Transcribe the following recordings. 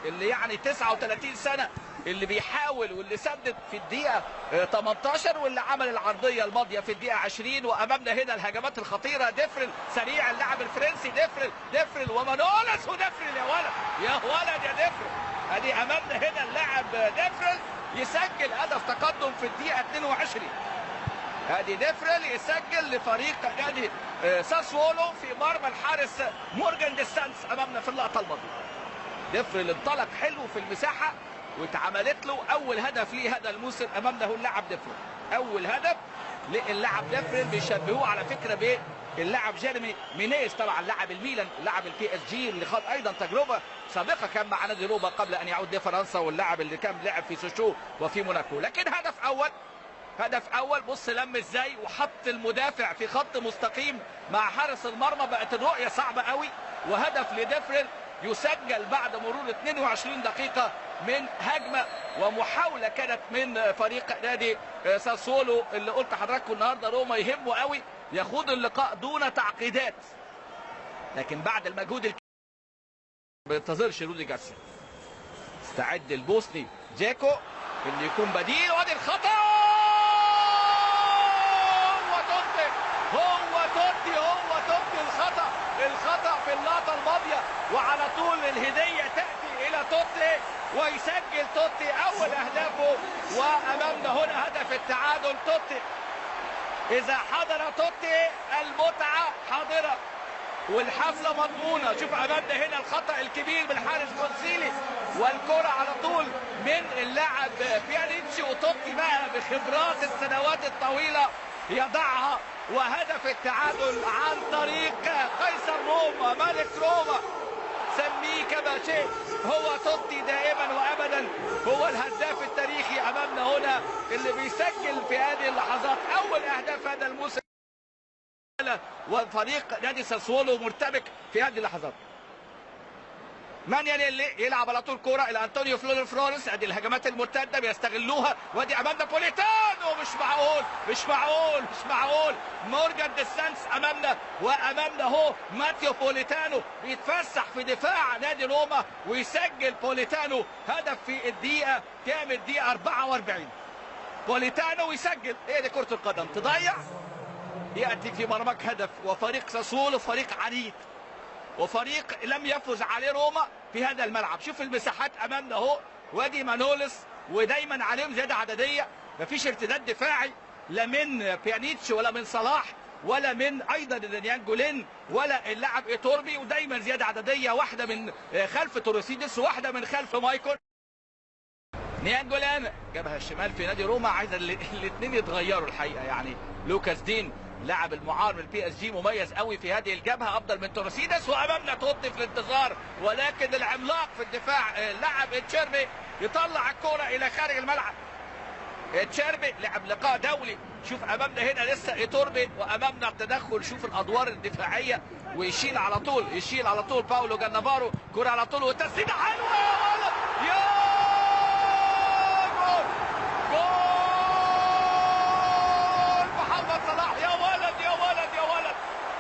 اللي يعني 39 سنه، اللي بيحاول واللي سدد في الدقيقه 18 واللي عمل العرضيه الماضيه في الدقيقه 20. وامامنا هنا الهجمات الخطيره. ديفرل سريع، اللاعب الفرنسي ديفرل ومانولس، وديفرل يا ولد يا ديفرل. ادي امامنا هنا اللاعب ديفرل يسجل هدف تقدم في الدقيقه 22. ادي ديفرل يسجل لفريق نادي ساسولو في مرمى الحارس مورجان دي سانس امامنا في اللقطه الماضيه. ديفرل انطلق حلو في المساحه واتعملت له اول هدف ليه هذا الموسم. امامنا هو اللاعب ديفرل، اول هدف للاعب ديفرل. بيشبهوه على فكره باللاعب جيرمي مينيز، طبعا لاعب الميلان، لاعب البي اس جي اللي خد ايضا تجربه سابقه كان مع نادي روما قبل ان يعود لفرنسا، واللاعب اللي كان لعب في سوشو وفي موناكو. لكن هدف اول بص لم ازاي وحط المدافع في خط مستقيم مع حارس المرمى، بقت الرؤيه صعبه قوي. وهدف لديفرل يسجل بعد مرور 22 دقيقه من هجمه ومحاوله كانت من فريق نادي ساسولو، اللي قلت لحضراتكم النهارده روما يهمه قوي يخوض اللقاء دون تعقيدات. لكن بعد المجهود ما بينتظرش رودي جارسيا. استعد البوسني جاكو اللي يكون بديل، وادي الخطا. هو توتي الخطا في اللقطه الماضيه، وعلى طول الهديه تاتي الى توتي ويسجل توتي اول اهدافه. وامامنا هنا هدف التعادل. توتي اذا حضر توتي المتعه حاضره والحفله مضمونه. شوف امامنا هنا الخطا الكبير من حارس كونسيلي، والكره على طول من اللاعب بيانيتشي، وتوتي بقى بخبرات السنوات الطويله يضعها. وهدف التعادل عن طريق قيصر روما ملك روما، سميه كما شئت، هو توتي دائما وابدا هو الهداف التاريخي امامنا هنا اللي بيسجل في هذه اللحظات اول اهداف هذا الموسم. وفريق نادي ساسولو مرتبك في هذه اللحظات. مانيانيلي يلعب على طول كوره الى انطونيو فلورنس. ادي الهجمات المرتده بيستغلوها، وادي امامنا بوليتانو. مش معقول مورجان دي سانس امامنا، وامامنا هو ماتيو بوليتانو بيتفسح في دفاع نادي روما ويسجل بوليتانو هدف في الدقيقه كام؟ الدقيقه 44. بوليتانو يسجل. هي دي كره القدم، تضيع ياتي في مرماك هدف. وفريق ساسولو فريق عنيد وفريق لم يفز عليه روما في هذا الملعب. شوف المساحات امامنا اهو، وادي مانولس، ودايما عليهم زياده عدديه، مفيش ارتداد دفاعي لا من بيانيتش ولا من صلاح ولا من ايضا نيانجولين ولا اللاعب ايتوربي، ودايما زياده عدديه، واحده من خلف توريسيدس وواحده من خلف مايكون. نيانجولين جبهه الشمال في نادي روما، عايز الاثنين يتغيروا الحقيقه. يعني لوكاس دين لاعب المعار من البي اس جي مميز قوي في هذه الجبهه، افضل من توريسيدس. وامامنا توتي في الانتظار، ولكن العملاق في الدفاع اللاعب تشيربي يطلع الكره الى خارج الملعب. تشيربي لعب لقاء دولي. شوف امامنا هنا لسه ايتوربي، وامامنا التدخل. شوف الادوار الدفاعيه، ويشيل على طول باولو جانافارو، كره على طول وتسديده حلوه يا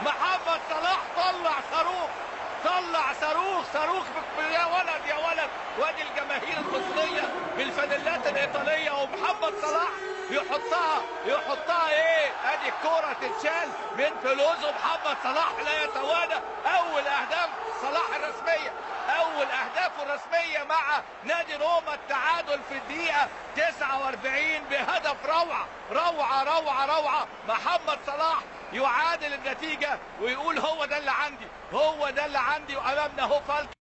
محمد صلاح طلع صاروخ يا ولد. وادي الجماهير المصريه بالفانيلات الايطاليه، ومحمد صلاح يحطها ايه؟ ادي الكوره تتشال من فلوزه. محمد صلاح لا يتوانى. اول اهداف صلاح الرسميه، اول اهدافه الرسميه مع نادي روما، التعادل في الدقيقه 49 بهدف روعه. محمد صلاح يعادل النتيجه ويقول هو ده اللي عندي. وامامنا هو فالك